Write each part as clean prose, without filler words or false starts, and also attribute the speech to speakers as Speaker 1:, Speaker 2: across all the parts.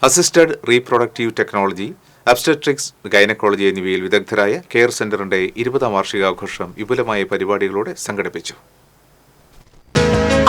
Speaker 1: Assisted reproductive technology, obstetrics, gynaecology എന്നിവയിൽ വിദഗ്ധരായ care സെന്ററിന്റെ 20ാം വാർഷികാഘോഷം വിപുലമായ പരിപാടികളോടെ സംഘടിപ്പിച്ചു.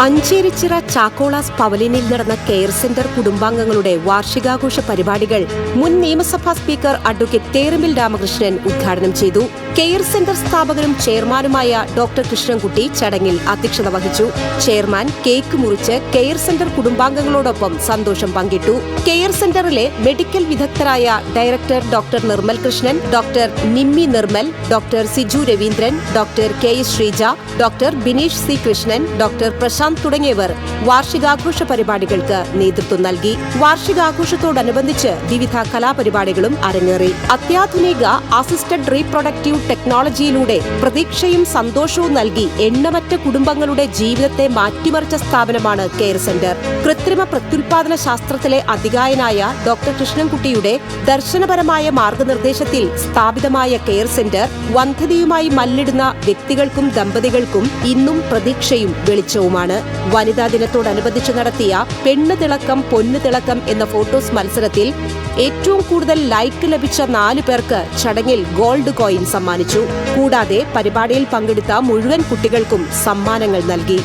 Speaker 2: അഞ്ചേരിച്ചിറ ചാക്കോളാസ് പവലിനിൽ നടന്ന കെയർ സെന്റർ കുടുംബാംഗങ്ങളുടെ വാർഷികാഘോഷ പരിപാടികൾ മുൻ നിയമസഭാ സ്പീക്കർ അഡ്വക്കേറ്റ് തേറുമ്പിൽ രാമകൃഷ്ണൻ ഉദ്ഘാടനം ചെയ്തു. കെയർ സെന്റർ സ്ഥാപകനും ചെയർമാനുമായ ഡോക്ടർ കൃഷ്ണൻകുട്ടി ചടങ്ങിൽ അധ്യക്ഷത വഹിച്ചു. ചെയർമാൻ കേക്ക് മുറിച്ച് കെയർ സെന്റർ കുടുംബാംഗങ്ങളോടൊപ്പം സന്തോഷം പങ്കിട്ടു. കെയർ സെന്ററിലെ മെഡിക്കൽ വിദഗ്ധരായ director doctor Nirmal Krishnan, doctor Nimmi Nirmal, doctor Siju Raveendran, doctor K S Sreeja, doctor Bineesh C Krishnan, doctor Prasanth തുടങ്ങിയവർ വാർഷികാഘോഷ പരിപാടികൾക്ക് നേതൃത്വം നൽകി. വാർഷികാഘോഷത്തോടനുബന്ധിച്ച് വിവിധ കലാപരിപാടികളും അരങ്ങേറി. അത്യാധുനിക അസിസ്റ്റഡ് റീപ്രൊഡക്റ്റീവ് ടെക്നോളജിയിലൂടെ പ്രതീക്ഷയും സന്തോഷവും നൽകി എണ്ണമറ്റ കുടുംബങ്ങളുടെ ജീവിതത്തെ മാറ്റിമറിച്ച സ്ഥാപനമാണ് കെയർ സെന്റർ. കൃത്രിമ പ്രത്യുൽപാദന ശാസ്ത്രത്തിലെ അധികായനായ ഡോക്ടർ കൃഷ്ണൻകുട്ടിയുടെ ദർശനപരമായ മാർഗനിർദ്ദേശത്തിൽ സ്ഥാപിതമായ കെയർ സെന്റർ വന്ധ്യതയുമായി മല്ലിടുന്ന വ്യക്തികൾക്കും ദമ്പതികൾക്കും ഇന്നും പ്രതീക്ഷയും വെളിച്ചവുമാണ്. വനിതാ ദിനത്തോടനുബന്ധിച്ച് നടത്തിയ പെണ്ണ് തിളക്കം പൊന്നു തിളക്കം എന്ന ഫോട്ടോസ് മത്സരത്തിൽ ഏറ്റവും കൂടുതൽ ലൈക്ക് ലഭിച്ച 4 പേർക്ക് ചടങ്ങിൽ ഗോൾഡ് കോയിൻ സമ്മാനിച്ചു. കൂടാതെ പരിപാടിയിൽ പങ്കെടുത്ത മുഴുവൻ കുട്ടികൾക്കും സമ്മാനങ്ങൾ നൽകി.